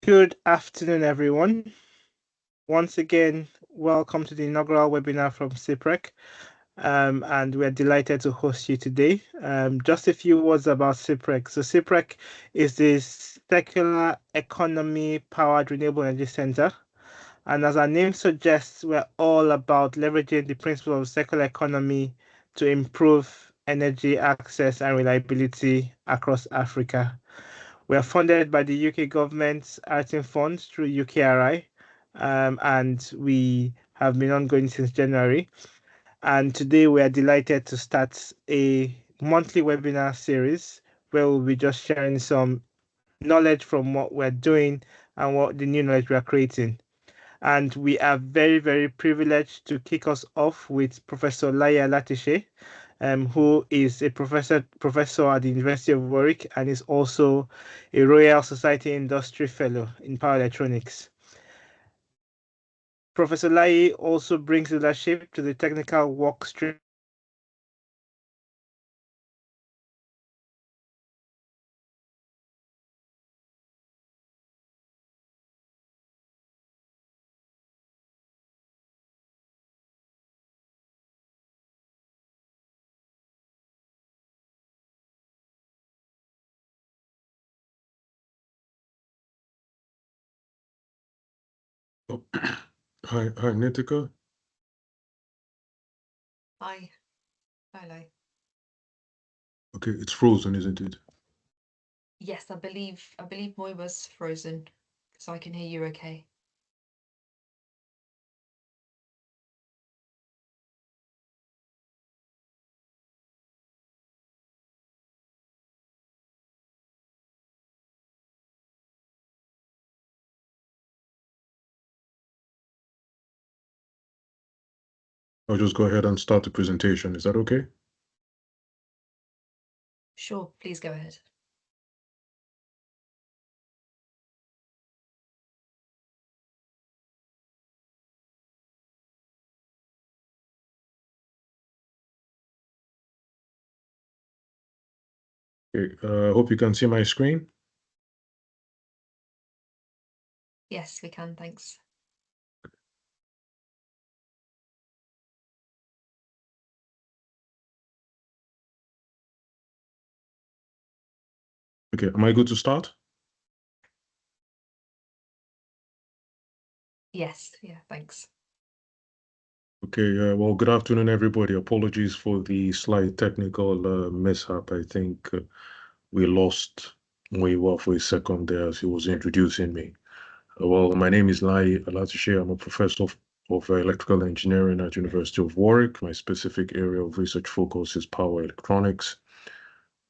Good afternoon, everyone. Once again, welcome to the inaugural webinar from CIPREC, and we're delighted to host you today. Just a few words about CIPREC. So CIPREC is the Circular Economy Powered Renewable Energy Center, and as our name suggests, we're all about leveraging the principle of circular economy to improve energy access and reliability across Africa. We are funded by the UK government's Artin Fund through UKRI, and we have been ongoing since January. And today we are delighted to start a monthly webinar series where we'll be just sharing some knowledge from what we're doing and what the new knowledge we're creating. And we are very, very privileged to kick us off with Professor Laye Alatishe, who is a professor at the University of Warwick and is also a Royal Society Industry Fellow in Power Electronics. Professor Laye also brings leadership to the technical work stream Oh, hi, Nitika. Hi. Hello. Okay, it's frozen, isn't it? Yes, I believe Moira's frozen, so I can hear you okay. I'll just go ahead and start the presentation. Is that okay? Sure, please go ahead. Okay, I hope you can see my screen. Yes, we can, thanks. Okay, am I good to start? Yes, yeah, thanks. Okay, well, good afternoon, everybody. Apologies for the slight technical mishap. I think we lost Muiwa for a second there as he was introducing me. Well, my name is Laye Alatishe. I'm a professor of electrical engineering at University of Warwick. My specific area of research focus is power electronics.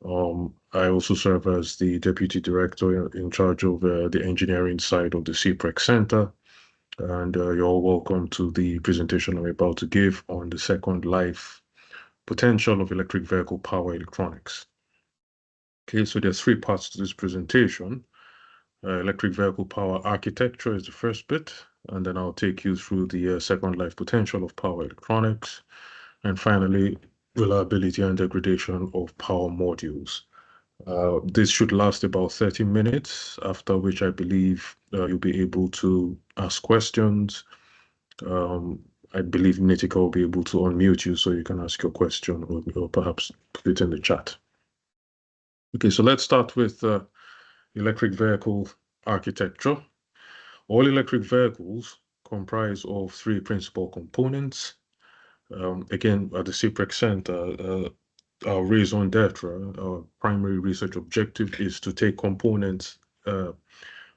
I also serve as the deputy director in charge of the engineering side of the CPREC Center. And you're all welcome to the presentation I'm about to give on the second life potential of electric vehicle power electronics. Okay, so there's three parts to this presentation. Electric vehicle power architecture is the first bit, and then I'll take you through the second life potential of power electronics, and finally, reliability and degradation of power modules. This should last about 30 minutes, after which I believe you'll be able to ask questions. I believe Nitika will be able to unmute you so you can ask your question or perhaps put it in the chat. Okay, so let's start with electric vehicle architecture. All electric vehicles comprise of three principal components. Again, at the CPREC Center, our raison d'etre, our primary research objective is to take components of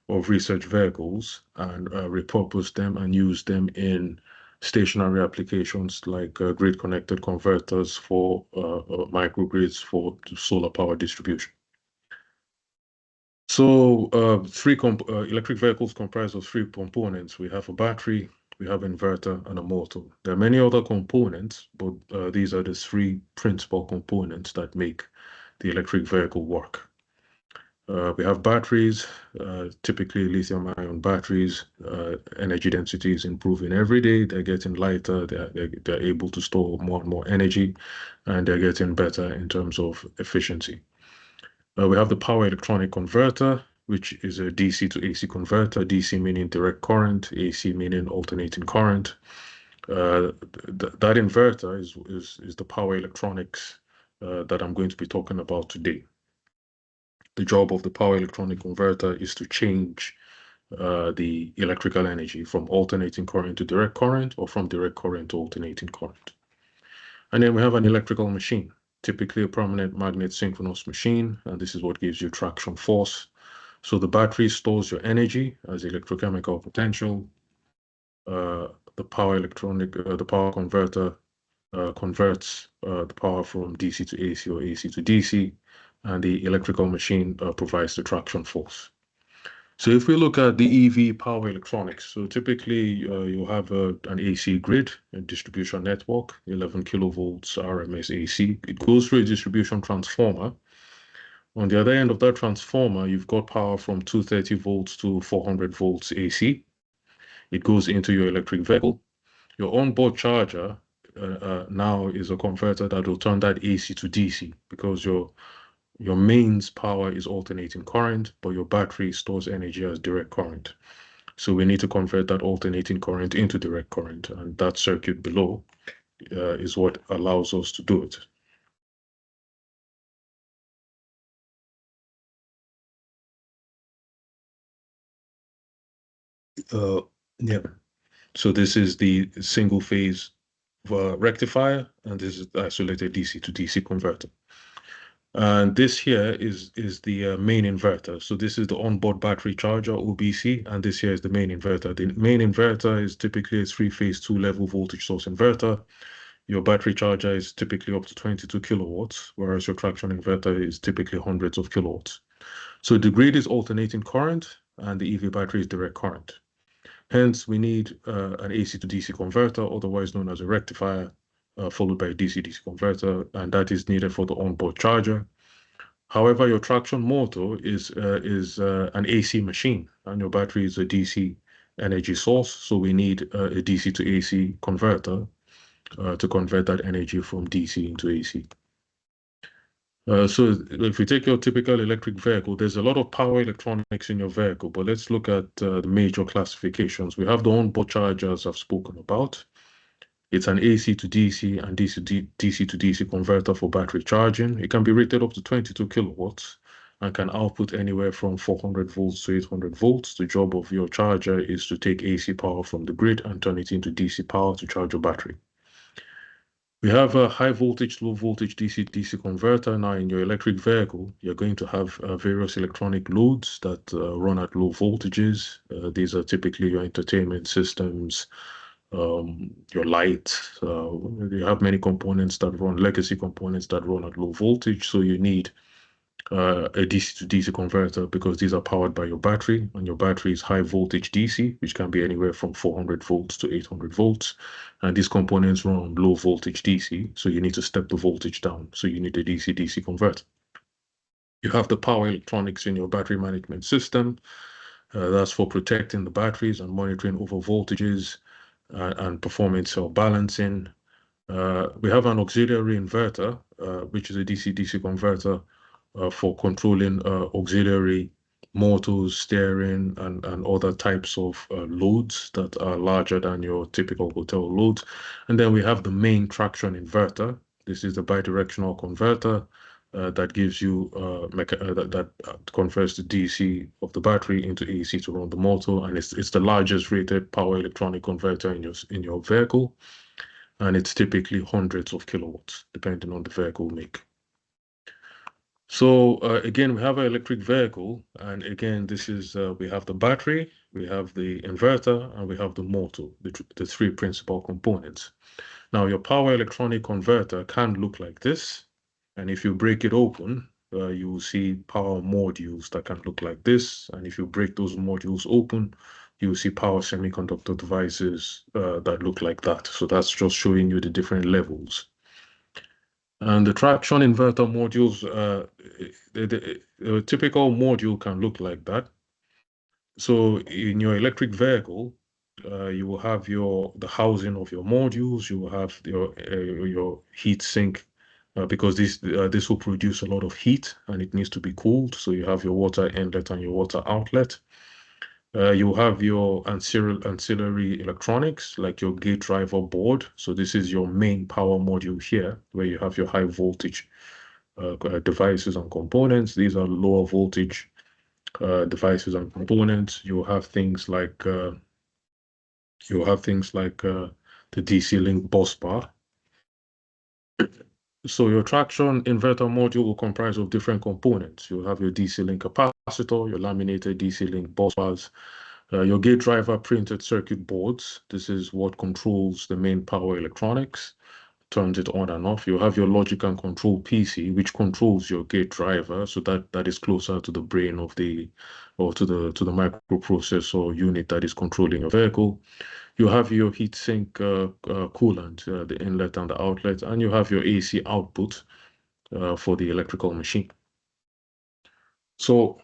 research vehicles and repurpose them and use them in stationary applications like grid-connected converters for microgrids for solar power distribution. So electric vehicles comprise of three components. We have a battery, we have inverter, and a motor. There are many other components, but these are the three principal components that make the electric vehicle work. We have batteries, typically lithium-ion batteries. Energy density is improving every day. They're getting lighter. They're able to store more and more energy, and they're getting better in terms of efficiency. We have the power electronic converter. which is a DC to AC converter, DC meaning direct current, AC meaning alternating current. That inverter is the power electronics that I'm going to be talking about today. The job of the power electronic converter is to change the electrical energy from alternating current to direct current, or from direct current to alternating current. And then we have an electrical machine, typically a permanent magnet synchronous machine, and this is what gives you traction force. So the battery stores your energy as electrochemical potential. The power converter converts the power from DC to AC or AC to DC, and the electrical machine provides the traction force. So if we look at the EV power electronics, so typically you have an AC grid, a distribution network, 11 kilovolts RMS AC. It goes through a distribution transformer. On the other end of that transformer, you've got power from 230 volts to 400 volts AC. It goes into your electric vehicle. Your onboard charger now is a converter that will turn that AC to DC, because your mains power is alternating current, but your battery stores energy as direct current. So we need to convert that alternating current into direct current, and that circuit below is what allows us to do it. Yeah. So this is the single phase rectifier, and this is the isolated DC to DC converter. And this here is the main inverter. So this is the onboard battery charger, OBC, and this here is the main inverter. The main inverter is typically a three-phase, two-level voltage source inverter. Your battery charger is typically up to 22 kilowatts, whereas your traction inverter is typically hundreds of kilowatts. So the grid is alternating current, and the EV battery is direct current. Hence, we need an AC to DC converter, otherwise known as a rectifier, followed by a DC-DC converter, and that is needed for the onboard charger. However, your traction motor is an AC machine, and your battery is a DC energy source, so we need a DC to AC converter to convert that energy from DC into AC. So if you take your typical electric vehicle, there's a lot of power electronics in your vehicle, but let's look at the major classifications. We have the onboard chargers I've spoken about. It's an AC to DC and DC to DC converter for battery charging. It can be rated up to 22 kilowatts and can output anywhere from 400 volts to 800 volts. The job of your charger is to take AC power from the grid and turn it into DC power to charge your battery. We have a high voltage, low voltage DC-DC converter. Now in your electric vehicle, you're going to have various electronic loads that run at low voltages. These are typically your entertainment systems, your lights. You have many components that run, legacy components that run at low voltage. So you need a DC to DC converter, because these are powered by your battery, and your battery is high voltage DC, which can be anywhere from 400 volts to 800 volts. And these components run on low voltage DC, so you need to step the voltage down. So you need a DC-DC converter. You have the power electronics in your battery management system. That's for protecting the batteries and monitoring over voltages and performing cell balancing. We have an auxiliary inverter, which is a DC-DC converter for controlling auxiliary motors, steering, and other types of loads that are larger than your typical hotel loads. And then we have the main traction inverter. This is the bidirectional converter that gives you that converts the DC of the battery into AC to run the motor, and it's the largest rated power electronic converter in your vehicle, and it's typically hundreds of kilowatts depending on the vehicle make. So again, we have an electric vehicle, and again, this is we have the battery, we have the inverter, and we have the motor, the three principal components. Now, your power electronic converter can look like this, and if you break it open, you will see power modules that can look like this, and if you break those modules open, you will see power semiconductor devices that look like that. So that's just showing you the different levels. And the traction inverter modules, the typical module can look like that. So in your electric vehicle, you will have the housing of your modules. You will have your heat sink because this will produce a lot of heat and it needs to be cooled. So you have your water inlet and your water outlet. You have your ancillary electronics, like your gate driver board. So this is your main power module here, where you have your high voltage devices and components. These are lower voltage devices and components. You have things like the DC link bus bar. So your traction inverter module will comprise of different components. You'll have your DC link capacitor, your laminated DC link bus bars, your gate driver printed circuit boards. This is what controls the main power electronics, turns it on and off. You have your logic and control PC, which controls your gate driver, so that is closer to the brain of the, or to the microprocessor unit that is controlling your vehicle. You have your heatsink coolant, the inlet and the outlet, and you have your AC output for the electrical machine. So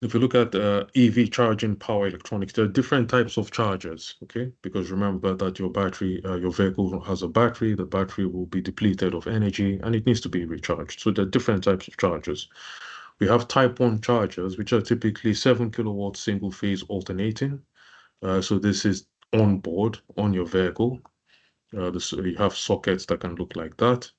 if you look at EV charging power electronics, there are different types of chargers, okay? Because remember that your battery, your vehicle has a battery, the battery will be depleted of energy and it needs to be recharged. So there are different types of chargers. We have type 1 chargers, which are typically 7 kilowatts single phase alternating. So this is on board on your vehicle. You have sockets that can look like that.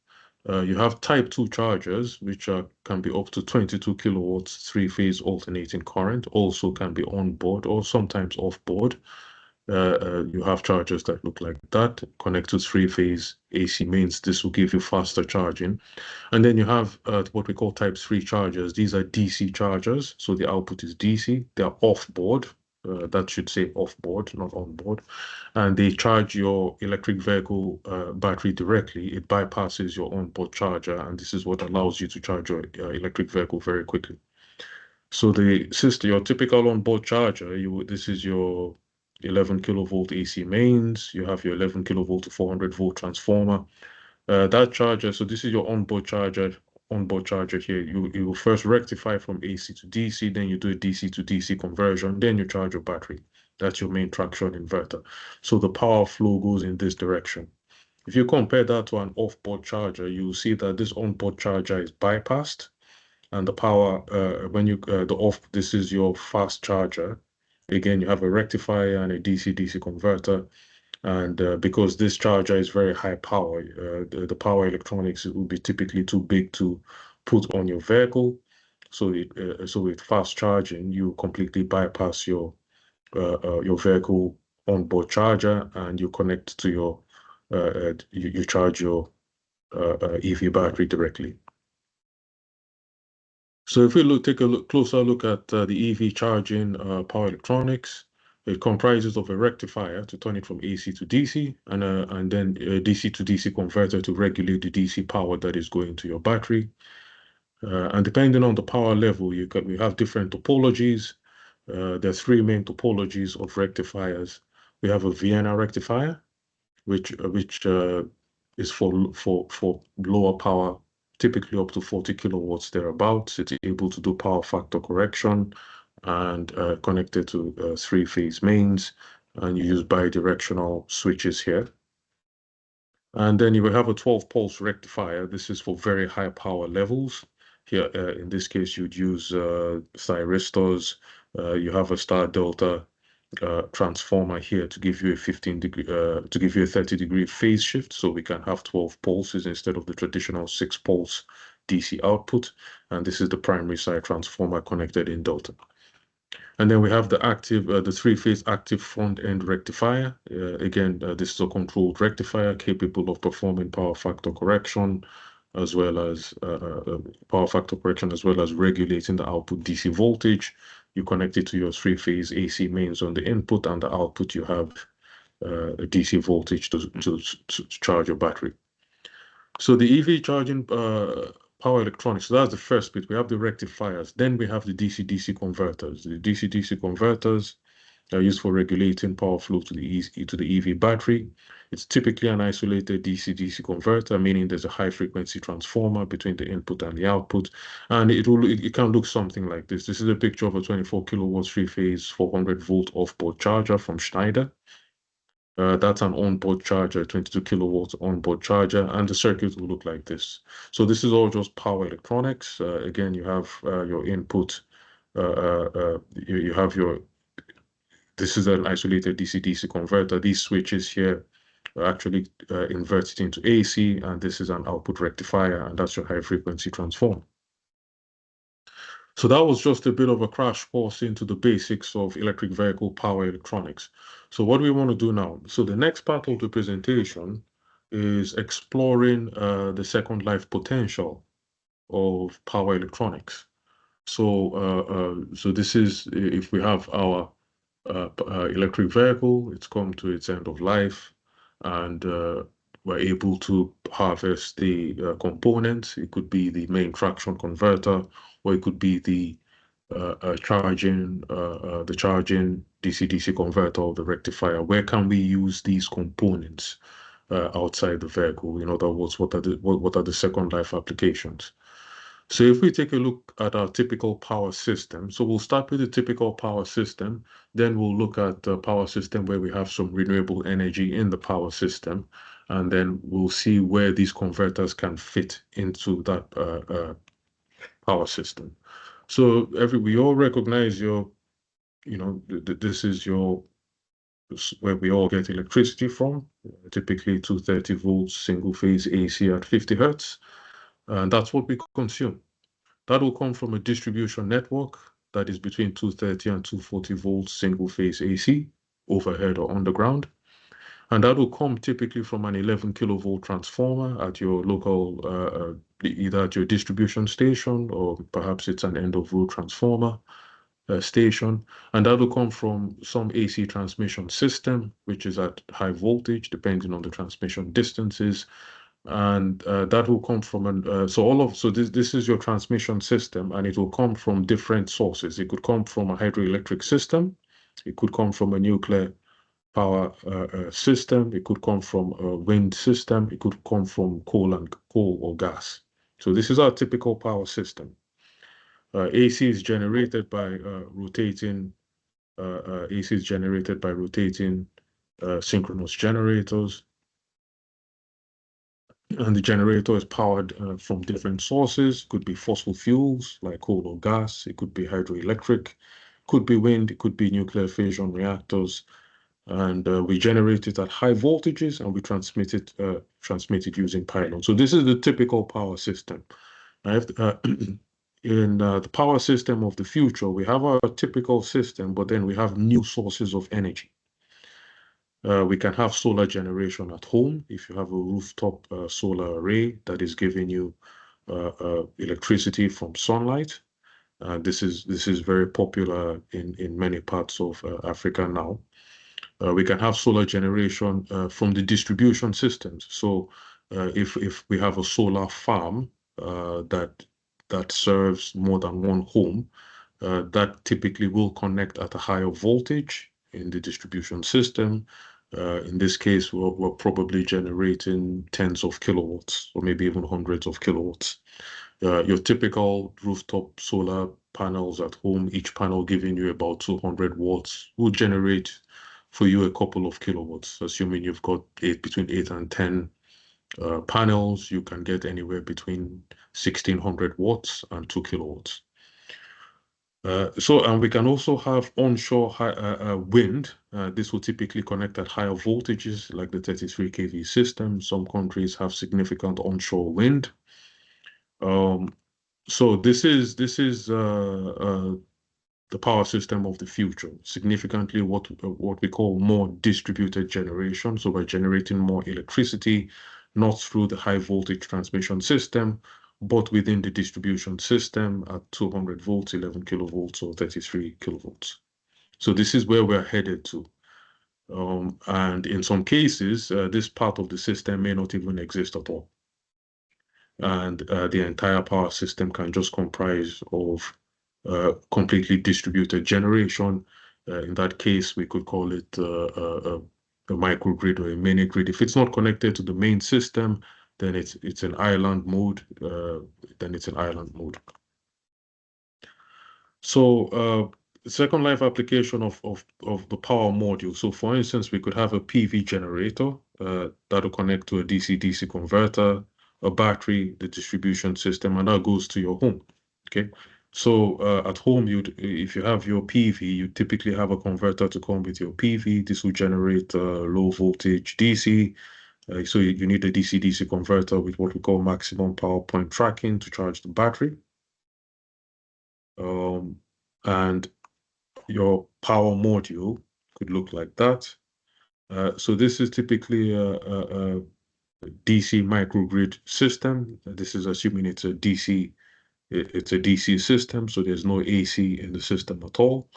You have type 2 chargers, which can be up to 22 kilowatts, 3-phase alternating current, also can be on board or sometimes off board. You have chargers that look like that, connect to 3-phase AC mains. This will give you faster charging. And then you have what we call type 3 chargers. These are DC chargers, so the output is DC. They are off board. That should say off board, not on board. And they charge your electric vehicle battery directly. It bypasses your onboard charger, and this is what allows you to charge your electric vehicle very quickly. So your typical onboard charger, this is your 11 kilovolt AC mains. You have your 11 kilovolt to 400 volt transformer. That charger, so this is your onboard charger here. You will first rectify from AC to DC, then you do a DC to DC conversion, then you charge your battery. That's your main traction inverter. So the power flow goes in this direction. If you compare that to an off-board charger, you will see that this onboard charger is bypassed, and the power this is your fast charger. Again, you have a rectifier and a DC-DC converter. And because this charger is very high power, the power electronics will be typically too big to put on your vehicle. So with fast charging, you completely bypass your vehicle onboard charger, and you connect to your you charge your EV battery directly. So if we take a closer look at the EV charging power electronics, it comprises of a rectifier to turn it from AC to DC, and then a DC to DC converter to regulate the DC power that is going to your battery. And depending on the power level, we have different topologies. There are 3 main topologies of rectifiers. We have a Vienna rectifier, which is for lower power, typically up to 40 kilowatts thereabouts. It's able to do power factor correction and connected to 3-phase mains, and you use bidirectional switches here. And then you will have a 12-pulse rectifier. This is for very high power levels. Here, in this case, you'd use thyristors. You have a star delta transformer here to give you a 30-degree phase shift, so we can have 12 pulses instead of the traditional 6-pulse DC output. And this is the primary side transformer connected in delta. And then we have the 3-phase active front-end rectifier. Again, this is a controlled rectifier capable of performing power factor correction, as well as regulating the output DC voltage. You connect it to your 3-phase AC mains on the input, and the output you have a DC voltage to charge your battery. So the EV charging power electronics, so that's the first bit. We have the rectifiers. Then we have the DC-DC converters. The DC-DC converters are used for regulating power flow to the EV battery. It's typically an isolated DC-DC converter, meaning there's a high-frequency transformer between the input and the output. And it can look something like this. This is a picture of a 24 kilowatts 3-phase 400 volt off-board charger from Schneider. That's an onboard charger, 22 kilowatts onboard charger, and the circuit will look like this. So this is all just power electronics. Again, you have your input. You have your. This is an isolated DC-DC converter. These switches here are actually inverted into AC, and this is an output rectifier, and that's your high frequency transformer. So that was just a bit of a crash course into the basics of electric vehicle power electronics. So what we want to do now, so the next part of the presentation is exploring the second life potential of power electronics. So this is if we have our electric vehicle, it's come to its end of life, and we're able to harvest the components. It could be the main traction converter, or it could be the charging DC-DC converter or the rectifier. Where can we use these components outside the vehicle? In other words, what are the second life applications? So if we take a look at our typical power system, so we'll start with the typical power system, then we'll look at the power system where we have some renewable energy in the power system, and then we'll see where these converters can fit into that power system. So we all recognize this is where we all get electricity from, typically 230 volts, single phase AC at 50 hertz, and that's what we consume. That will come from a distribution network that is between 230 and 240 volts single phase AC, overhead or underground. And that will come typically from an 11 kilovolt transformer at your local, either at your distribution station or perhaps it's an end of road transformer station. And that will come from some AC transmission system, which is at high voltage, depending on the transmission distances. And that will come from this is your transmission system, and it will come from different sources. It could come from a hydroelectric system, it could come from a nuclear power system, it could come from a wind system, it could come from coal or gas. So this is our typical power system. AC is generated by rotating synchronous generators. And the generator is powered from different sources. Could be fossil fuels like coal or gas. It could be hydroelectric, could be wind, it could be nuclear fission reactors. And we generate it at high voltages and we transmit it using pylons. So this is the typical power system. In the power system of the future, we have our typical system, but then we have new sources of energy. We can have solar generation at home if you have a rooftop solar array that is giving you electricity from sunlight. This is very popular in many parts of Africa now. We can have solar generation from the distribution systems. So if we have a solar farm that serves more than one home, that typically will connect at a higher voltage in the distribution system. In this case, we're probably generating tens of kilowatts or maybe even hundreds of kilowatts. Your typical rooftop solar panels at home, each panel giving you about 200 watts, will generate for you a couple of kilowatts. Assuming you've got between 8 and 10 panels, you can get anywhere between 1600 watts and 2 kilowatts. And we can also have onshore wind. This will typically connect at higher voltages, like the 33 kV system. Some countries have significant onshore wind. So this is the power system of the future. Significantly, what we call more distributed generation. So we're generating more electricity, not through the high voltage transmission system, but within the distribution system at 200 volts, 11 kilovolts, or 33 kilovolts. So this is where we're headed to. And in some cases, this part of the system may not even exist at all. And the entire power system can just comprise of completely distributed generation. In that case, we could call it a microgrid or a mini grid. If it's not connected to the main system, then it's an island mode. So second life application of the power module. So for instance, we could have a PV generator that'll connect to a DC-DC converter, a battery, the distribution system, and that goes to your home. Okay. So at home, if you have your PV, you typically have a converter to come with your PV. This will generate low voltage DC. So you need a DC-DC converter with what we call maximum power point tracking to charge the battery. And your power module could look like that. So this is typically a DC microgrid system. This is assuming it's a DC system, so there's no AC in the system at all.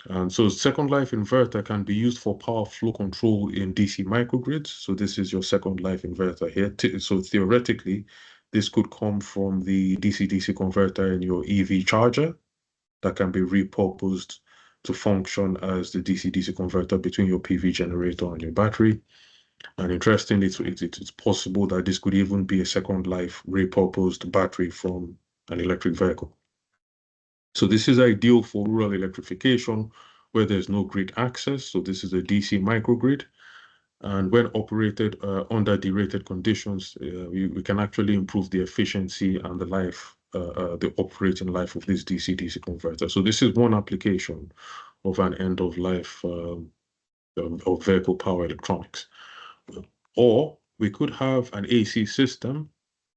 And so second life inverter can be used for power flow control in DC microgrids. So this is your second life inverter here. So theoretically, this could come from the DC-DC converter in your EV charger that can be repurposed to function as the DC-DC converter between your PV generator and your battery. And interestingly, it's possible that this could even be a second life repurposed battery from an electric vehicle. So this is ideal for rural electrification where there's no grid access. So this is a DC microgrid. And when operated under derated conditions, we can actually improve the efficiency and the operating life of this DC-DC converter. So this is one application of an end of life of vehicle power electronics. Or we could have an AC system.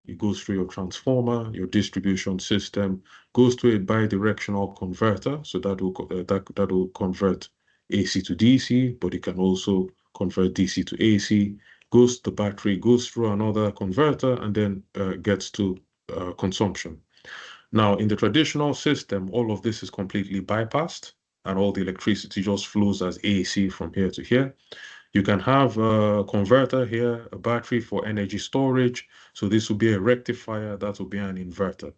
It goes through your transformer, your distribution system, goes to a bidirectional converter. So that will convert AC to DC, but it can also convert DC to AC, goes to the battery, goes through another converter, and then gets to consumption. Now, in the traditional system, all of this is completely bypassed, and all the electricity just flows as AC from here to here. You can have a converter here, a battery for energy storage. So this will be a rectifier, that will be an inverter.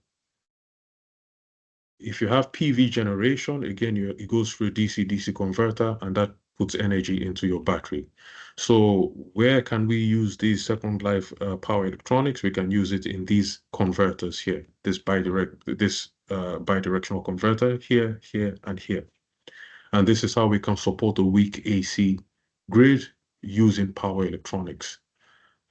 If you have PV generation, again, it goes through a DC-DC converter, and that puts energy into your battery. So where can we use these second life power electronics? We can use it in these converters here, this bidirectional converter here, here, and here. And this is how we can support a weak AC grid using power electronics.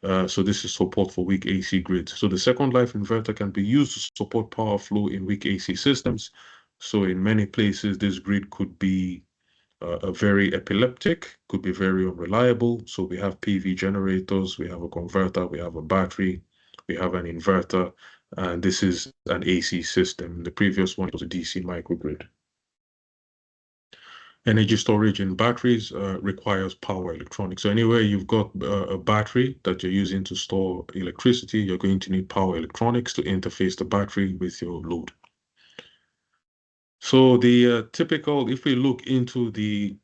So this is support for weak AC grids. So the second life inverter can be used to support power flow in weak AC systems. So in many places, this grid could be very epileptic, could be very unreliable. So we have PV generators, we have a converter, we have a battery, we have an inverter, and this is an AC system. The previous one was a DC microgrid. Energy storage in batteries requires power electronics. So anywhere you've got a battery that you're using to store electricity, you're going to need power electronics to interface the battery with your load. So the typical, if we look into the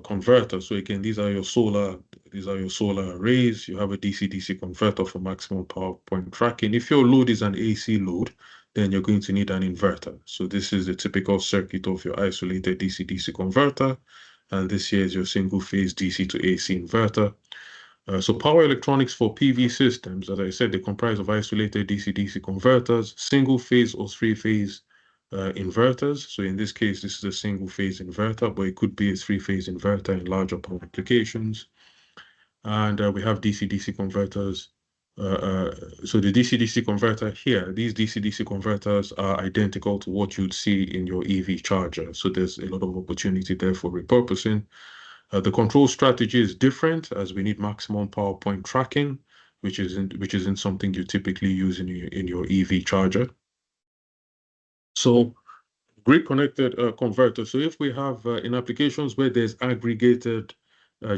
converter, so again, these are your solar arrays. You have a DC-DC converter for maximum power point tracking. If your load is an AC load, then you're going to need an inverter. So this is the typical circuit of your isolated DC-DC converter. And this here is your single phase DC to AC inverter. So power electronics for PV systems, as I said, they comprise of isolated DC-DC converters, single phase or three-phase inverters. So in this case, this is a single phase inverter, but it could be a three-phase inverter in larger power applications. And we have DC-DC converters. So the DC-DC converter here, these DC-DC converters are identical to what you'd see in your EV charger. So there's a lot of opportunity there for repurposing. The control strategy is different as we need maximum power point tracking, which isn't something you typically use in your EV charger. So grid connected converter. So if we have in applications where there's aggregated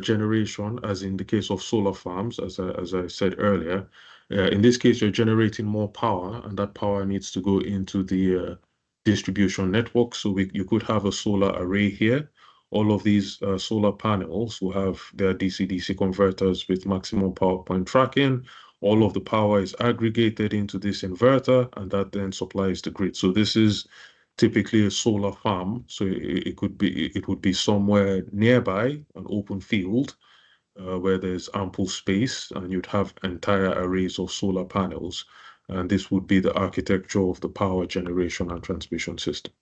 generation, as in the case of solar farms, as I said earlier, in this case, you're generating more power, and that power needs to go into the distribution network. So you could have a solar array here. All of these solar panels will have their DC-DC converters with maximum power point tracking. All of the power is aggregated into this inverter, and that then supplies the grid. So this is typically a solar farm. So it would be somewhere nearby an open field where there's ample space, and you'd have entire arrays of solar panels. And this would be the architecture of the power generation and transmission system.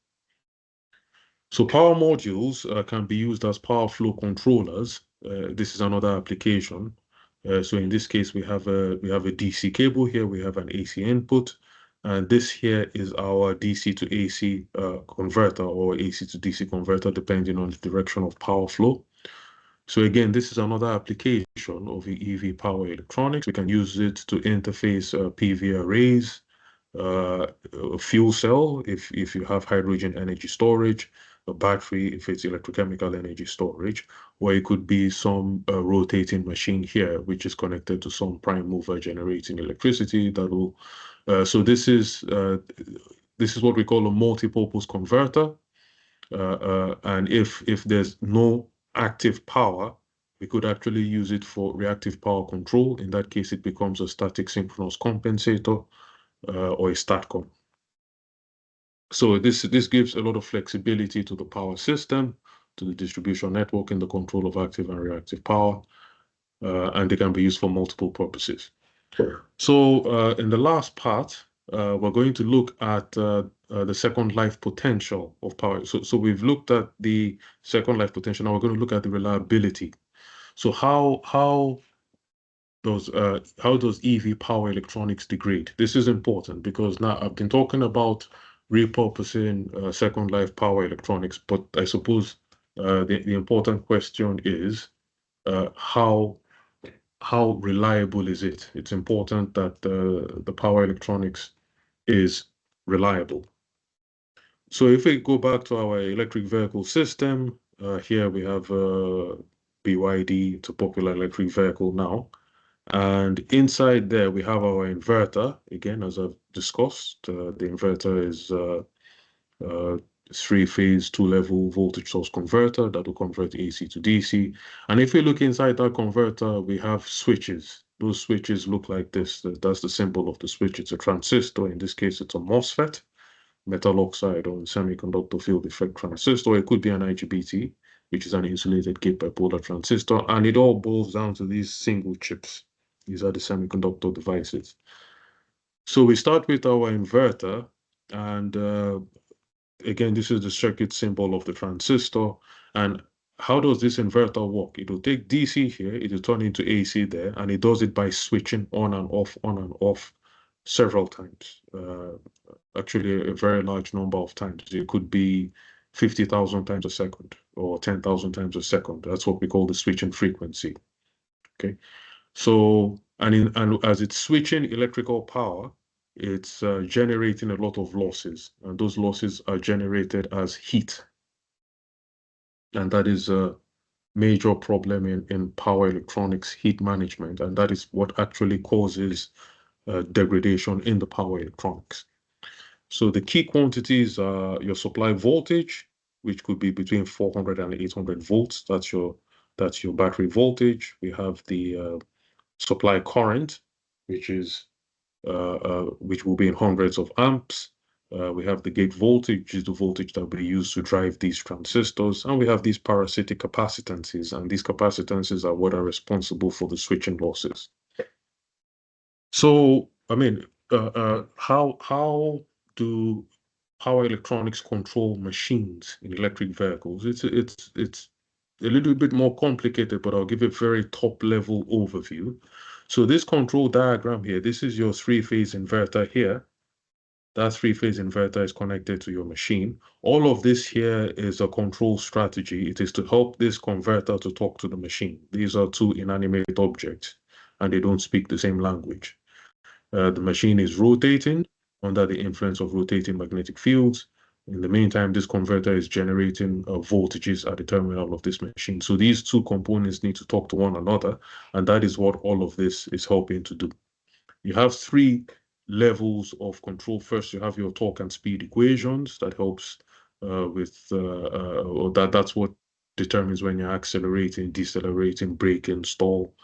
So power modules can be used as power flow controllers. This is another application. So in this case, we have a DC cable here. We have an AC input, and this here is our DC to AC converter, or AC to DC converter, depending on the direction of power flow. So again, this is another application of the EV power electronics. We can use it to interface PV arrays, a fuel cell if you have hydrogen energy storage, a battery if it's electrochemical energy storage, or it could be some rotating machine here which is connected to some prime mover generating electricity that will. So this is what we call a multi-purpose converter, and if there's no active power, we could actually use it for reactive power control. In that case, it becomes a static synchronous compensator, or a STATCOM. So this gives a lot of flexibility to the power system, to the distribution network in the control of active and reactive power, and they can be used for multiple purposes. So in the last part, we're going to look at the second life potential of power. So we've looked at the second life potential. Now we're going to look at the reliability. So how does EV power electronics degrade? This is important because now I've been talking about repurposing second life power electronics, but I suppose the important question is how reliable is it? It's important that the power electronics is reliable. So if we go back to our electric vehicle system, here we have BYD, it's a popular electric vehicle now. And inside there, we have our inverter. Again, as I've discussed, the inverter is three-phase, two-level voltage source converter that will convert AC to DC. And if we look inside that converter, we have switches. Those switches look like this. That's the symbol of the switch. It's a transistor. In this case, it's a MOSFET, metal oxide or semiconductor field effect transistor. It could be an IGBT, which is an insulated gate bipolar transistor. And it all boils down to these single chips. These are the semiconductor devices. So we start with our inverter, and again, this is the circuit symbol of the transistor. And how does this inverter work? It will take DC here, it will turn into AC there, and it does it by switching on and off several times. Actually, a very large number of times. It could be 50,000 times a second or 10,000 times a second. That's what we call the switching frequency. Okay. So, and as it's switching electrical power, it's generating a lot of losses, and those losses are generated as heat. And that is a major problem in power electronics heat management, and that is what actually causes degradation in the power electronics. So the key quantities are your supply voltage, which could be between 400 and 800 volts. That's your battery voltage. We have the supply current, which will be in hundreds of amps. We have the gate voltage, which is the voltage that we use to drive these transistors, and we have these parasitic capacitances, and these capacitances are what are responsible for the switching losses. So, I mean, how do power electronics control machines in electric vehicles? It's a little bit more complicated, but I'll give a very top-level overview. So this control diagram here, this is your three-phase inverter here. That three-phase inverter is connected to your machine. All of this here is a control strategy. It is to help this converter to talk to the machine. These are two inanimate objects, and they don't speak the same language. The machine is rotating under the influence of rotating magnetic fields. In the meantime, this converter is generating voltages at the terminal of this machine. So these two components need to talk to one another, and that is what all of this is helping to do. You have three levels of control. First, you have your torque and speed equations that helps that's what determines when you're accelerating, decelerating, braking, stall.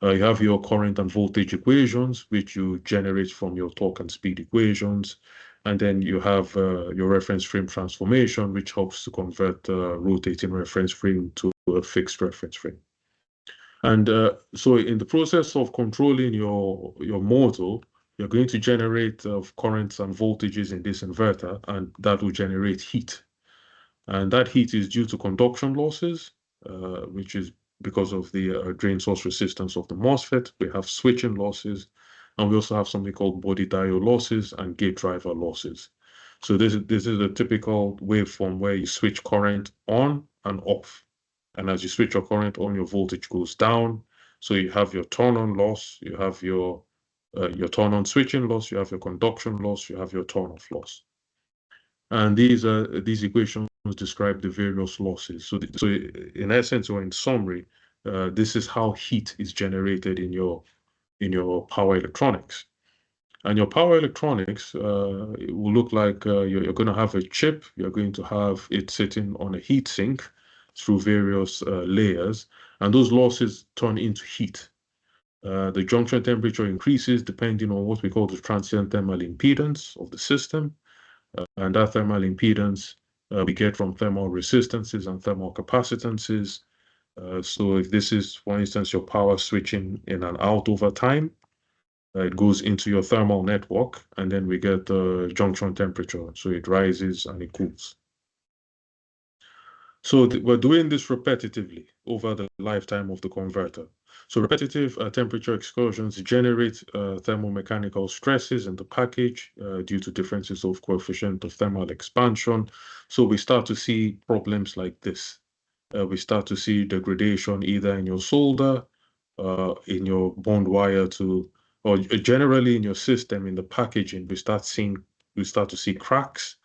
You have your current and voltage equations, which you generate from your torque and speed equations. And then you have your reference frame transformation, which helps to convert rotating reference frame to a fixed reference frame. And so in the process of controlling your motor, you're going to generate currents and voltages in this inverter, and that will generate heat. And that heat is due to conduction losses, which is because of the drain source resistance of the MOSFET. We have switching losses, and we also have something called body diode losses and gate driver losses. So this is a typical waveform where you switch current on and off. And as you switch your current on, your voltage goes down. So you have your turn-on loss, you have your turn-on switching loss, you have your conduction loss, you have your turn-off loss. And these equations describe the various losses. So in essence, or in summary, this is how heat is generated in your power electronics. And your power electronics it will look like you're going to have a chip. You're going to have it sitting on a heat sink through various layers, and those losses turn into heat. The junction temperature increases depending on what we call the transient thermal impedance of the system. And that thermal impedance we get from thermal resistances and thermal capacitances. So if this is, for instance, your power switching in and out over time, it goes into your thermal network, and then we get the junction temperature. So it rises and it cools. So we're doing this repetitively over the lifetime of the converter. So repetitive temperature excursions generate thermomechanical stresses in the package due to differences of coefficient of thermal expansion. So we start to see problems like this. We start to see degradation either in your solder, in your bond wire to, or generally in your system, in the packaging. We start to see cracks.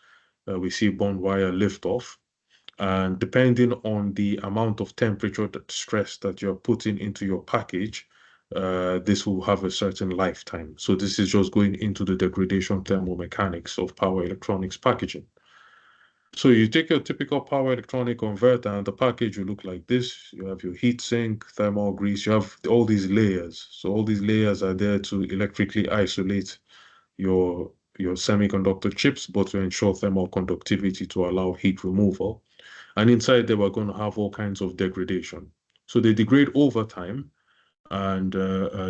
We see bond wire lift off. And depending on the amount of temperature stress that you're putting into your package, this will have a certain lifetime. So this is just going into the degradation thermomechanics of power electronics packaging. So you take your typical power electronic converter, and the package will look like this. You have your heat sink, thermal grease, you have all these layers. So all these layers are there to electrically isolate your semiconductor chips, but to ensure thermal conductivity to allow heat removal. And inside they were going to have all kinds of degradation. So they degrade over time, and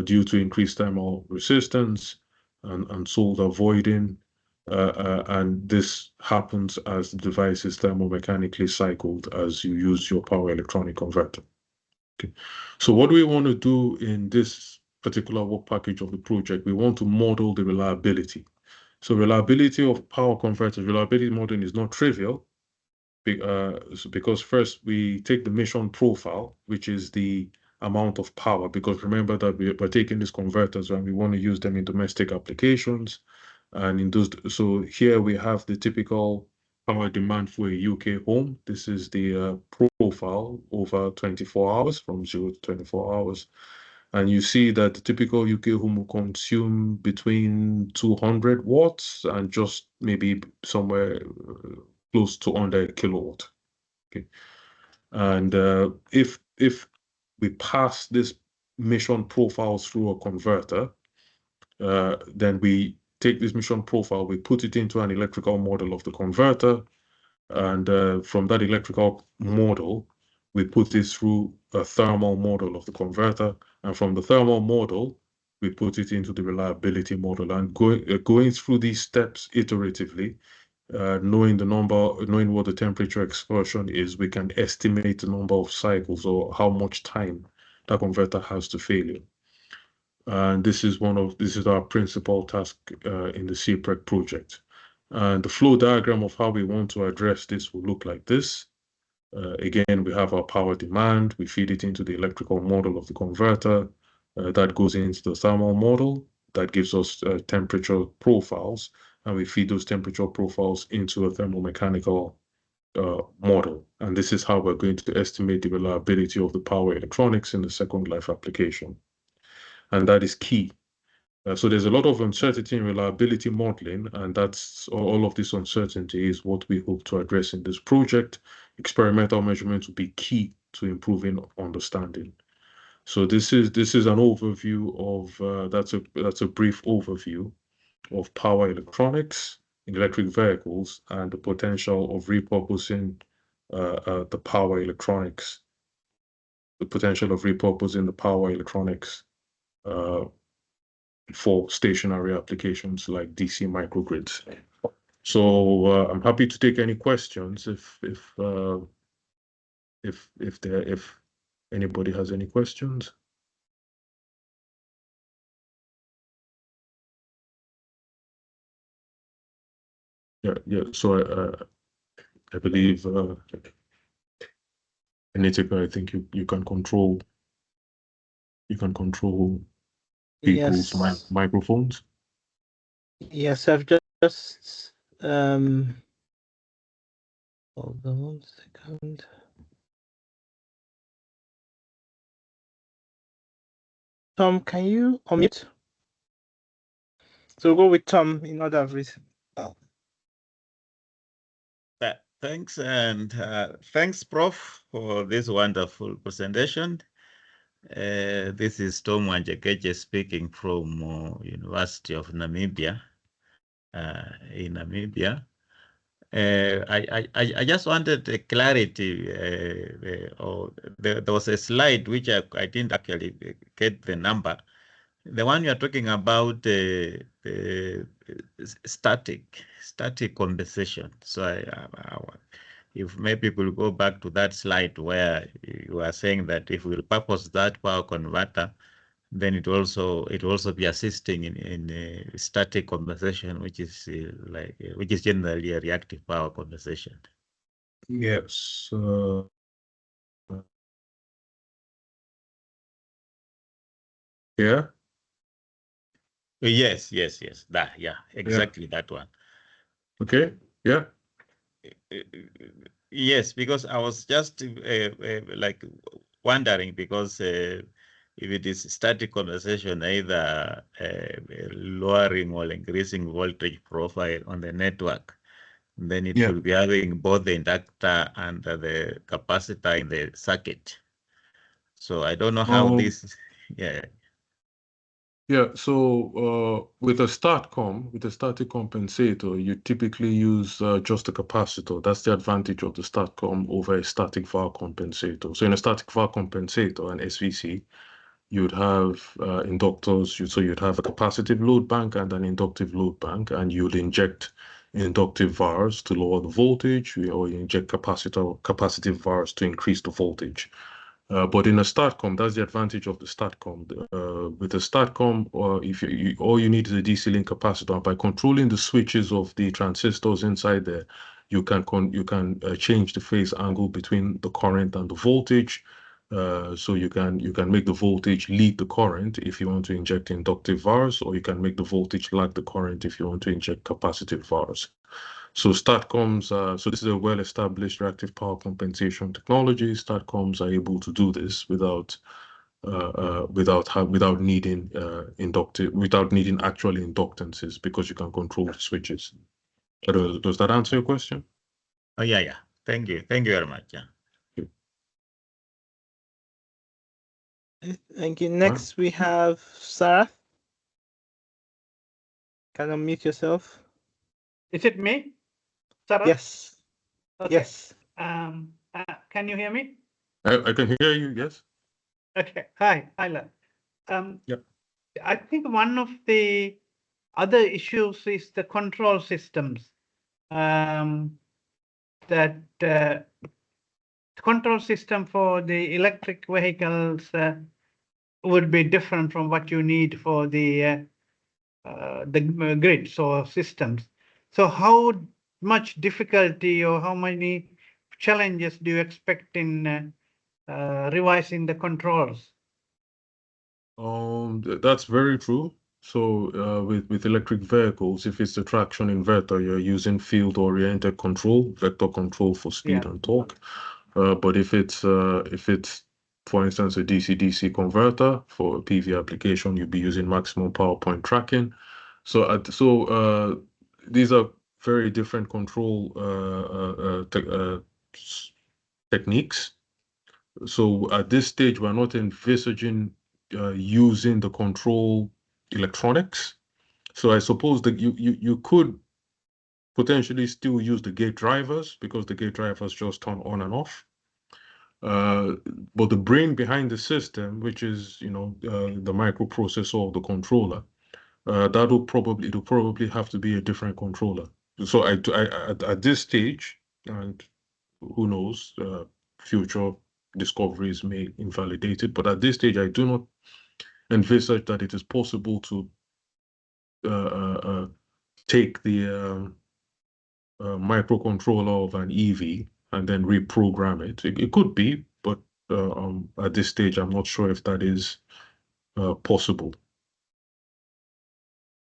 due to increased thermal resistance and solder voiding, and this happens as the device is thermomechanically cycled as you use your power electronic converter. Okay. So what do we want to do in this particular work package of the project? We want to model the reliability. So reliability of power converters, reliability modeling is not trivial, because first we take the mission profile, which is the amount of power, because remember that we're taking these converters and we want to use them in domestic applications. And in those, so here we have the typical power demand for a UK home. This is the profile over 24 hours, from 0 to 24 hours. And you see that the typical UK home will consume between 200 watts and just maybe somewhere close to under a kilowatt. Okay. And if we pass this mission profile through a converter, then we take this mission profile, we put it into an electrical model of the converter, and from that electrical model, we put this through a thermal model of the converter, and from the thermal model, we put it into the reliability model. And going through these steps iteratively, knowing what the temperature excursion is, we can estimate the number of cycles or how much time that converter has to failure. And this is our principal task in the CPREC project. And the flow diagram of how we want to address this will look like this. Again, we have our power demand. We feed it into the electrical model of the converter. That goes into the thermal model. That gives us temperature profiles. And we feed those temperature profiles into a thermomechanical model. And this is how we're going to estimate the reliability of the power electronics in the second life application. And that is key. So there's a lot of uncertainty in reliability modeling, and that's all of this uncertainty is what we hope to address in this project. Experimental measurements will be key to improving understanding. So this is an overview of that's a brief overview of power electronics in electric vehicles and the potential of repurposing the power electronics, for stationary applications like DC microgrids. So I'm happy to take any questions if anybody has any questions. Yeah. So I believe Anitika, I think you can control people's Yes. microphones. Yes, I've just hold on 1 second. Tom, can you unmute? So we'll go with Tom in order of reason. Thanks, and thanks, Prof, for this wonderful presentation. This is Tom Wanjekeche speaking from University of Namibia, in Namibia. I just wanted a clarity. There was a slide which I didn't actually get the number. The one you're talking about, the static compensation. So if maybe we'll go back to that slide where you are saying that if we'll purpose that power converter, then it also be assisting in static compensation, which is generally a reactive power compensation. Yes. Yeah. Yes. Exactly that one. Okay. Yeah. Yes, because I was just like wondering, because if it is static compensation, either lowering or increasing voltage profile on the network, then it will be having both the inductor and the capacitor in the circuit. So I don't know how this, yeah. Yeah, so with a STATCOM, with a static compensator, you typically use just a capacitor. That's the advantage of the STATCOM over a static VAR compensator. So in a static VAR compensator, an SVC, you'd have inductors. So you'd have a capacitive load bank and an inductive load bank, and you'd inject inductive VARs to lower the voltage, or you inject capacitive VARs to increase the voltage. But in a STATCOM, that's the advantage of the STATCOM. With the STATCOM, if all you need is a DC link capacitor. By controlling the switches of the transistors inside there, you can change the phase angle between the current and the voltage. So you can make the voltage lead the current if you want to inject inductive VARs, or you can make the voltage lag the current if you want to inject capacitive VARs. So STATCOMs, so this is a well-established reactive power compensation technology. STATCOMs are able to do this without needing actual inductances, because you can control the switches. Does that answer your question? Oh yeah. Thank you very much. Yeah. Thank you. Next, we have Sarah. Can you unmute yourself? Is it me, Sarah? Yes. Okay. Yes. Can you hear me? I can hear you. Yes. Okay. Hi, Len. Yep. I think one of the other issues is the control systems. That control system for the electric vehicles would be different from what you need for the grids or systems. So how much difficulty or how many challenges do you expect in revising the controls? That's very true. So with electric vehicles, if it's a traction inverter, you're using field-oriented control, vector control for speed and torque. But if it's for instance a DC-DC converter for a PV application, you'd be using maximum power point tracking. So these are very different control techniques. So at this stage, we're not envisaging using the control electronics. So I suppose that you could potentially still use the gate drivers, because the gate drivers just turn on and off. But the brain behind the system, which is the microprocessor of the controller, it'll probably have to be a different controller. So at this stage, and who knows, future discoveries may invalidate it, but at this stage, I do not envisage that it is possible to take the microcontroller of an EV and then reprogram it. It could be, but at this stage, I'm not sure if that is possible.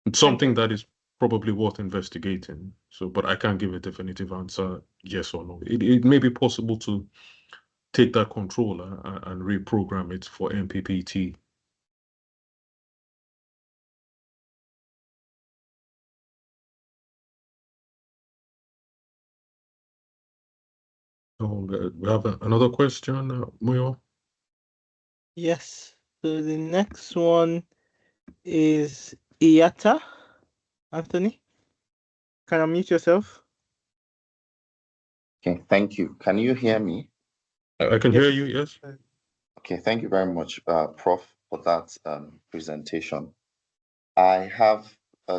It's something that is probably worth investigating. So, but I can't give a definitive answer, yes or no. It may be possible to take that controller and reprogram it for MPPT. So we have another question, Muyo? Yes. So the next one is Iyata. Anthony, can you unmute yourself? Okay, thank you. Can you hear me? I can hear you, yes. Okay, thank you very much, Prof, for that presentation. I have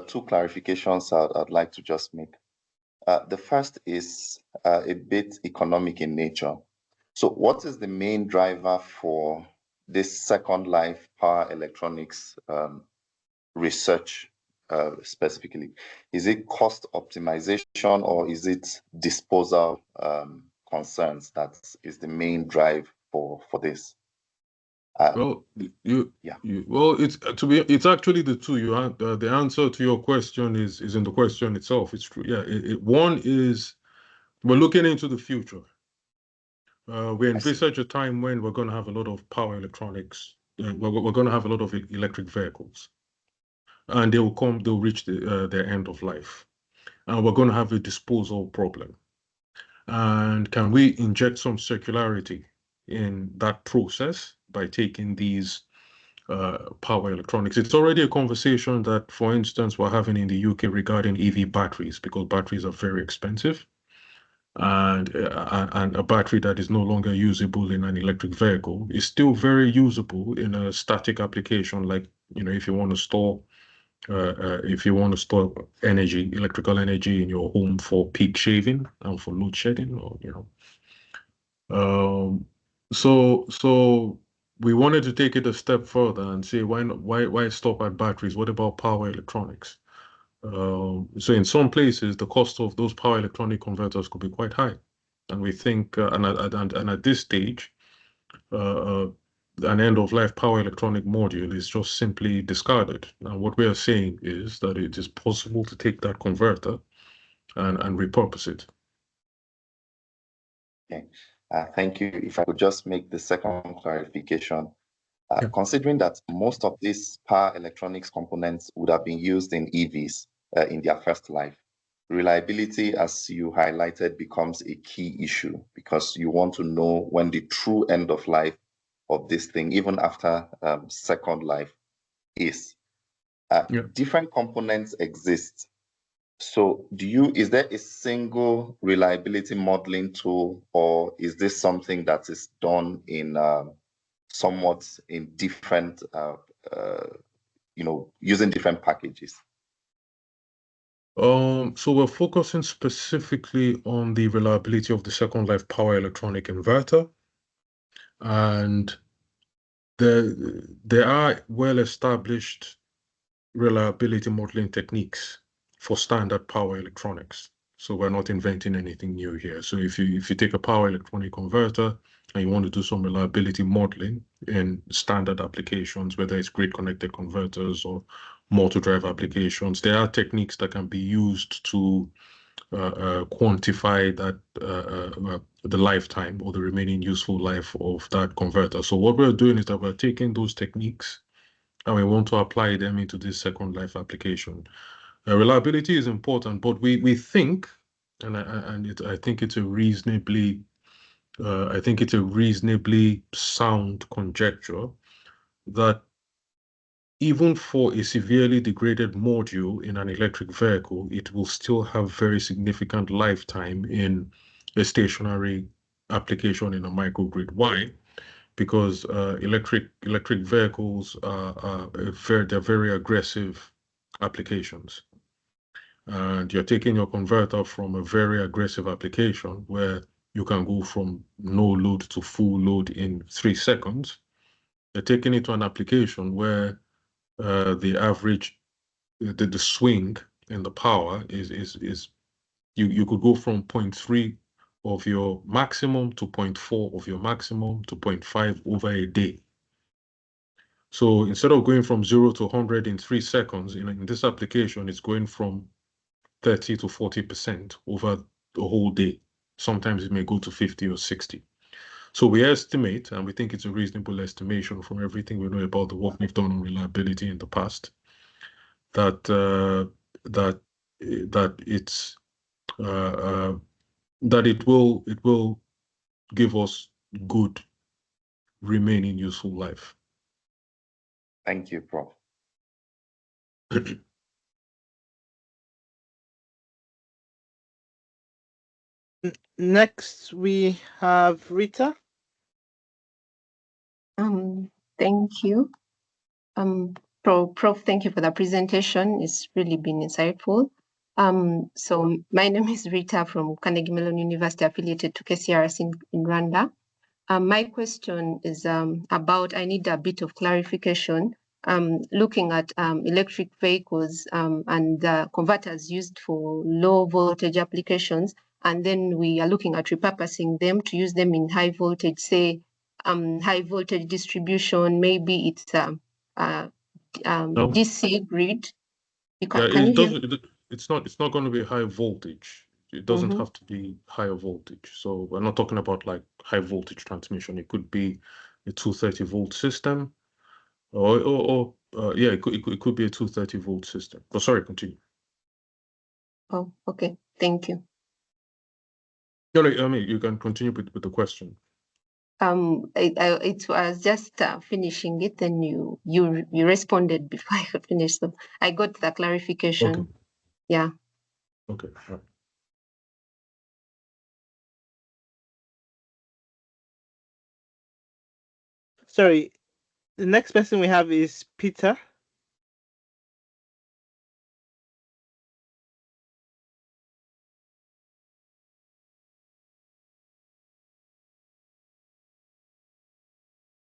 two clarifications I'd like to just make. The first is a bit economic in nature. So what is the main driver for this Second Life power electronics research specifically? Is it cost optimization or is it disposal concerns that is the main drive for this? Well, it's actually the two. The answer to your question is in the question itself. It's true. Yeah, one is we're looking into the future. We envisage a time when we're going to have a lot of power electronics. We're going to have a lot of electric vehicles, and they'll reach their end of life, and we're going to have a disposal problem. And can we inject some circularity in that process by taking these power electronics? It's already a conversation that, for instance, we're having in the UK regarding EV batteries, because batteries are very expensive. And a battery that is no longer usable in an electric vehicle is still very usable in a static application, like, if you want to store energy, electrical energy in your home for peak shaving and for load shedding, or so we wanted to take it a step further and say, why stop at batteries? What about power electronics? So in some places, the cost of those power electronic converters could be quite high. And we think, and at this stage, an end-of-life power electronic module is just simply discarded. And what we are saying is that it is possible to take that converter and repurpose it. Okay, thank you. If I could just make the second clarification. Considering that most of these power electronics components would have been used in EVs in their first life, reliability, as you highlighted, becomes a key issue because you want to know when the true end of life of this thing, even after second life, is. Different components exist. So is there a single reliability modeling tool, or is this something that is done in somewhat in different, using different packages? So we're focusing specifically on the reliability of the second life power electronic inverter. And there are well-established reliability modeling techniques for standard power electronics. So we're not inventing anything new here. So if you take a power electronic converter and you want to do some reliability modeling in standard applications, whether it's grid connected converters or multi-drive applications, there are techniques that can be used to quantify that the lifetime or the remaining useful life of that converter. So what we're doing is that we're taking those techniques and we want to apply them into this second life application. Reliability is important, but we think, I think it's a reasonably sound conjecture that even for a severely degraded module in an electric vehicle, it will still have very significant lifetime in a stationary application in a microgrid. Why? Because electric vehicles they're very aggressive applications. and you're taking your converter from a very aggressive application where you can go from no load to full load in 3 seconds, you're taking it to an application where the average, the swing in the power is you could go from 0.3 of your maximum to 0.4 of your maximum to 0.5 over a day. So instead of going from 0 to 100 in 3 seconds, in this application, it's going from 30 to 40% over the whole day. Sometimes it may go to 50 or 60. So we estimate, and we think it's a reasonable estimation from everything we know about the work we've done on reliability in the past, that it will give us good remaining useful life. Thank you, Prof. Next, we have Rita. Thank you. Prof, thank you for the presentation. It's really been insightful. So my name is Rita from Carnegie Mellon University, affiliated to KCRS in Rwanda. My question is about, I need a bit of clarification. Looking at electric vehicles and converters used for low voltage applications, and then we are looking at repurposing them to use them in high voltage, say high voltage distribution, maybe it's No. DC grid. It's not going to be high voltage. It doesn't have to be higher voltage. So we're not talking about like high voltage transmission. It could be a 230 volt system, or yeah, it could be a 230 volt system. Oh, sorry, continue. Oh, okay. Thank you. No, I mean, you can continue with the question. It was just finishing it, and you responded before I could finish. So I got the clarification. Okay. Yeah. Okay. Right. Sorry, the next person we have is Peter.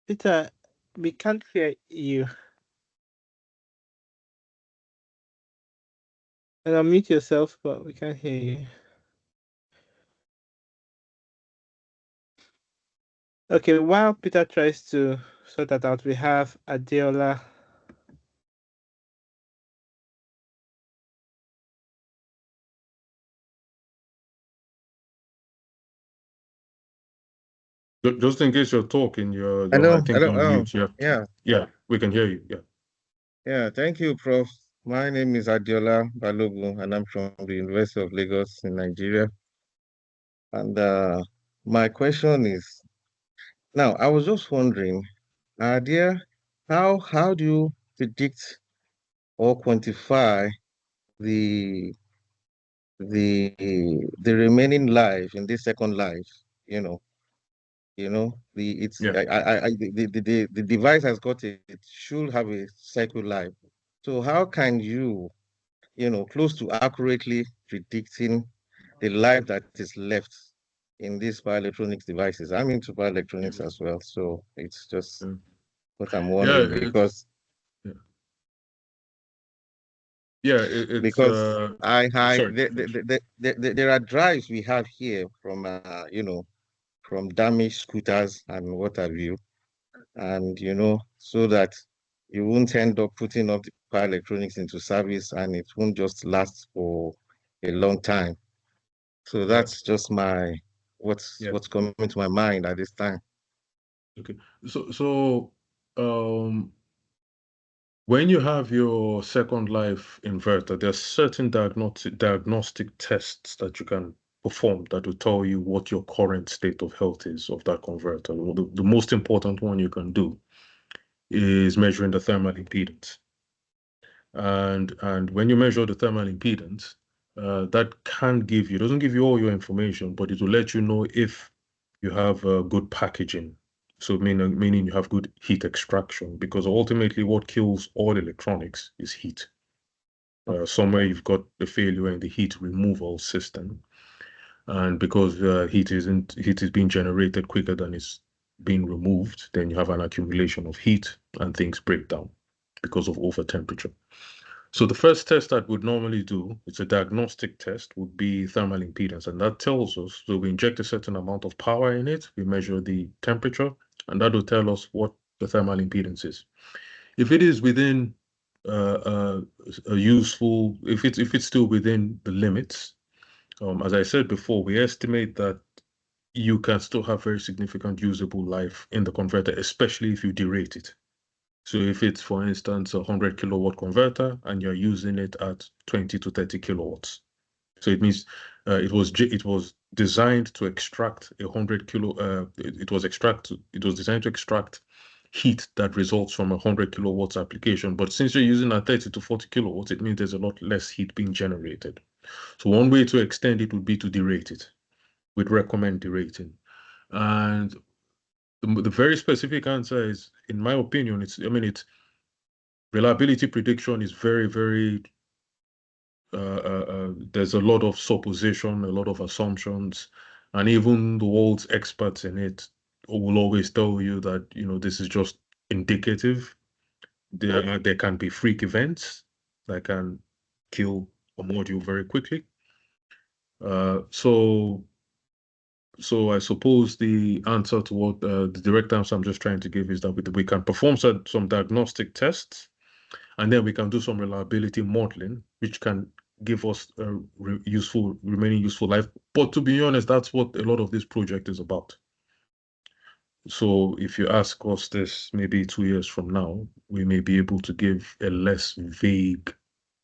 Peter, we can't hear you. And unmute yourself, but we can't hear you. Okay, while Peter tries to sort that out, we have Adeola. Just in case you're talking, Hello, I think hello. on mute. Yeah. Yeah, we can hear you. Yeah. Yeah, thank you, Prof. My name is Adiola Balogun, and I'm from the University of Lagos in Nigeria. And my question is, now I was just wondering, how do you predict or quantify the remaining life in this second life? The device has got it should have a cycle life. So how can you close to accurately predicting the life that is left in these bioelectronics devices? I'm into bioelectronics as well, so it's just what I'm wondering, because there are drives we have here from damaged scooters and what have you, and so that you won't end up putting up the power electronics into service and it won't just last for a long time. So that's just what's coming to my mind at this time. Okay, so when you have your second life inverter, there are certain diagnostic tests that you can perform that will tell you what your current state of health is of that converter. The most important one you can do is measuring the thermal impedance. And when you measure the thermal impedance, that doesn't give you all your information, but it will let you know if you have good packaging. So meaning you have good heat extraction, because ultimately what kills all electronics is heat. somewhere you've got a failure in the heat removal system, and because heat is being generated quicker than it's being removed, then you have an accumulation of heat and things break down because of over temperature. So the first test that we'd normally do, it's a diagnostic test, would be thermal impedance, and that tells us, so we inject a certain amount of power in it, we measure the temperature, and that will tell us what the thermal impedance is. If it is within a useful, if it's still within the limits, as I said before, we estimate that you can still have very significant usable life in the converter, especially if you derate it. So if it's, for instance, a 100 kilowatt converter and you're using it at 20 to 30 kilowatts. So it means it was designed to extract 100 kilo, it was designed to extract heat that results from a 100 kilowatts application. But since you're using a 30 to 40 kilowatts, it means there's a lot less heat being generated. So one way to extend it would be to derate it. We'd recommend derating. And the very specific answer is, in my opinion, it's reliability prediction is very, very, there's a lot of supposition, a lot of assumptions, and even the world's experts in it will always tell you that, this is just indicative. There can be freak events that can kill a module very quickly. So I suppose the answer to what the direct answer I'm just trying to give is that we can perform some diagnostic tests, and then we can do some reliability modeling, which can give us a remaining useful life. But to be honest, that's what a lot of this project is about. So if you ask us this maybe 2 years from now, we may be able to give a less vague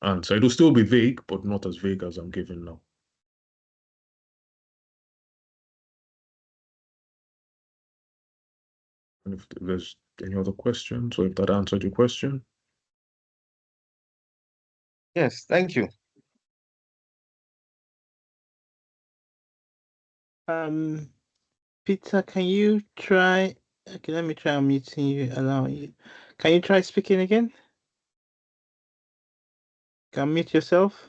answer. It'll still be vague, but not as vague as I'm giving now. And if there's any other questions, or if that answered your question. Yes, thank you. Peter, can you try? Okay, let me try unmuting you, allowing you. Can you try speaking again? Can mute yourself.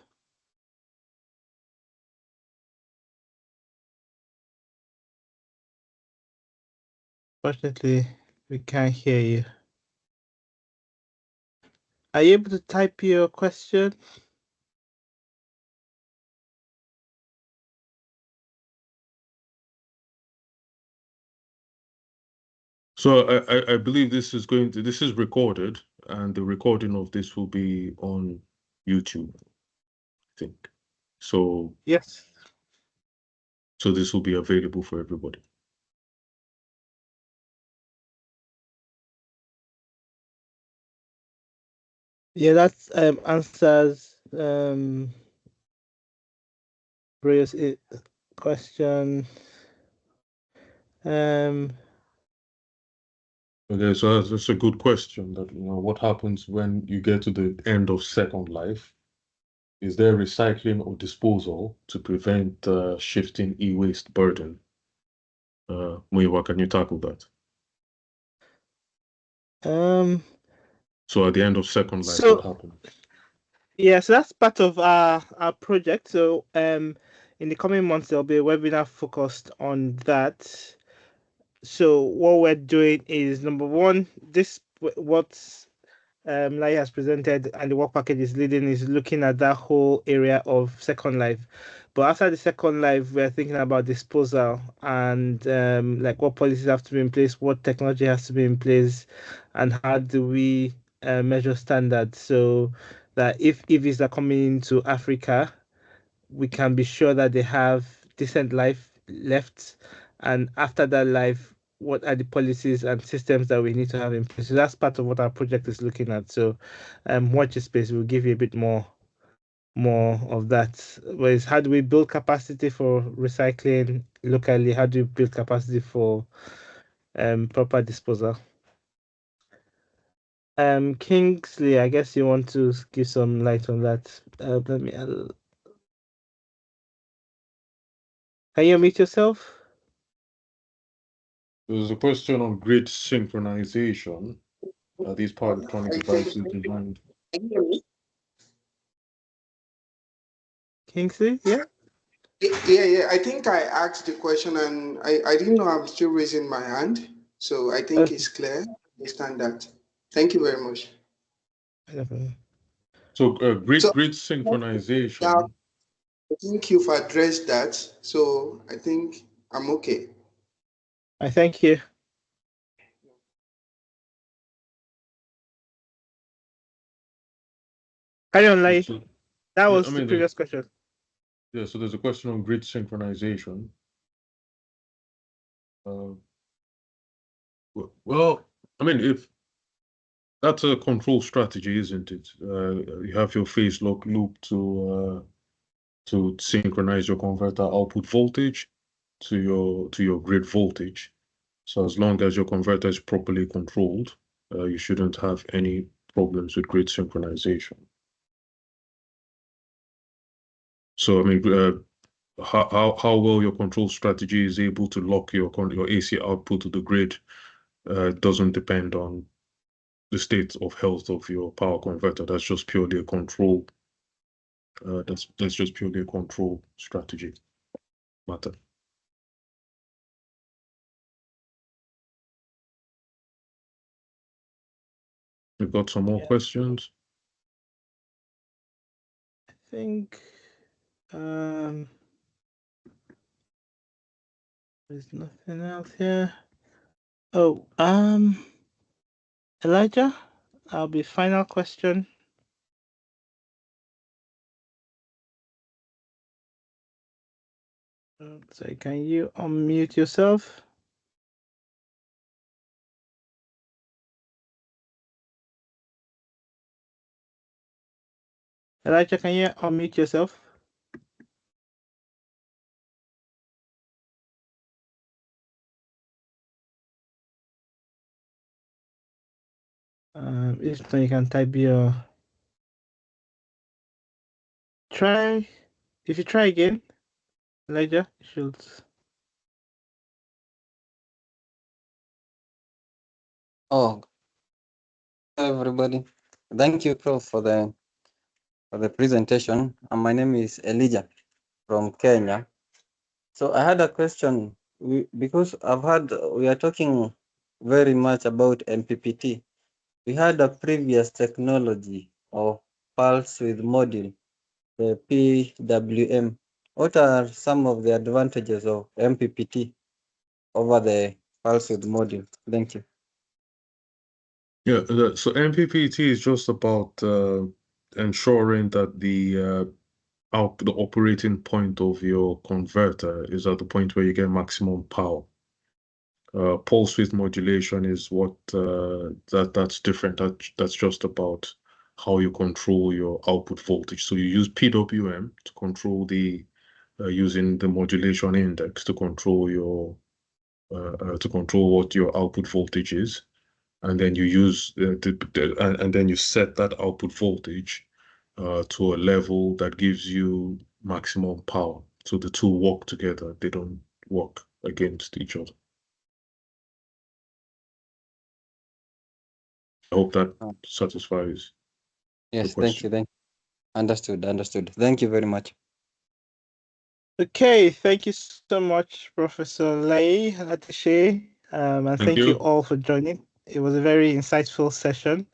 Fortunately, we can't hear you. Are you able to type your question? So I believe this is recorded, and the recording of this will be on YouTube, I think. So Yes. So this will be available for everybody. Yeah, that's answers Bria's question. Okay, so that's a good question. That what happens when you get to the end of second life? Is there recycling or disposal to prevent shifting e-waste burden? Muyiwa, can you tackle that? So at the end of second life, what happens? Yeah, so that's part of our project. So in the coming months, there'll be a webinar focused on that. So what we're doing is, number one, what Lai has presented and the work package is leading is looking at that whole area of second life. But after the second life, we're thinking about disposal and like what policies have to be in place, what technology has to be in place, and how do we measure standards so that if EVs are coming into Africa, we can be sure that they have decent life left. And after that life, what are the policies and systems that we need to have in place? So that's part of what our project is looking at. So watch your space, we'll give you a bit more of that. Whereas how do we build capacity for recycling locally? How do we build capacity for proper disposal? Kingsley, I guess you want to give some light on that. Let me can you unmute yourself? There's a question on grid synchronization. Are these power electronic devices designed? Kingsley, yeah? Yeah. I think I asked the question and I didn't know I'm still raising my hand. So I think it's clear. I understand that. Thank you very much. So grid So- synchronization. Now, I think you've addressed that. So I think I'm okay. I thank you. Carry on, Lai. So- That yeah, was I the mean, previous question. Yeah, so there's a question on grid synchronization. Well, I mean, if that's a control strategy, isn't it? You have your phase lock loop to synchronize your converter output voltage to your grid voltage. So as long as your converter is properly controlled, you shouldn't have any problems with grid synchronization. So I mean, how well your control strategy is able to lock your AC output to the grid doesn't depend on the state of health of your power converter. That's just purely a control. That's just purely a control strategy matter. We've got some more questions. I think there's nothing else here. Oh, Elijah, I'll be final question. So can you unmute yourself? Elijah, can you unmute yourself? If not, you can type your try. If you try again, Elijah, you should. Oh, everybody. Thank you, Prof, for the presentation. And my name is Elijah from Kenya. So I had a question because we are talking very much about MPPT. We had a previous technology of pulse width module, the PWM. What are some of the advantages of MPPT over the pulse width module? Thank you. Yeah, so MPPT is just about ensuring that the operating point of your converter is at the point where you get maximum power. Pulse width modulation is what that's different. That's just about how you control your output voltage. So you use PWM to control the using the modulation index to control your what your output voltage is, and then you use and then you set that output voltage to a level that gives you maximum power. So the two work together; they don't work against each other. I hope that satisfies. Yes, thank you. Thank you. Understood. Thank you very much. Okay, thank you so much, Professor Lai Atishe, and thank you all for joining. It was a very insightful session,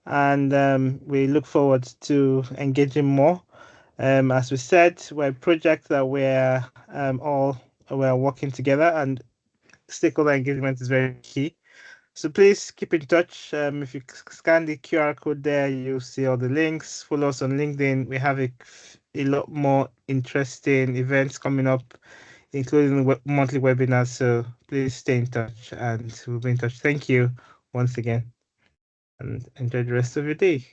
and we look forward to engaging more. As we said, we're a project that we're working together, and stakeholder engagement is very key. So please keep in touch. If you scan the QR code there, you'll see all the links. Follow us on LinkedIn. We have a lot more interesting events coming up, including monthly webinars. So please stay in touch and we'll be in touch. Thank you once again and enjoy the rest of your day.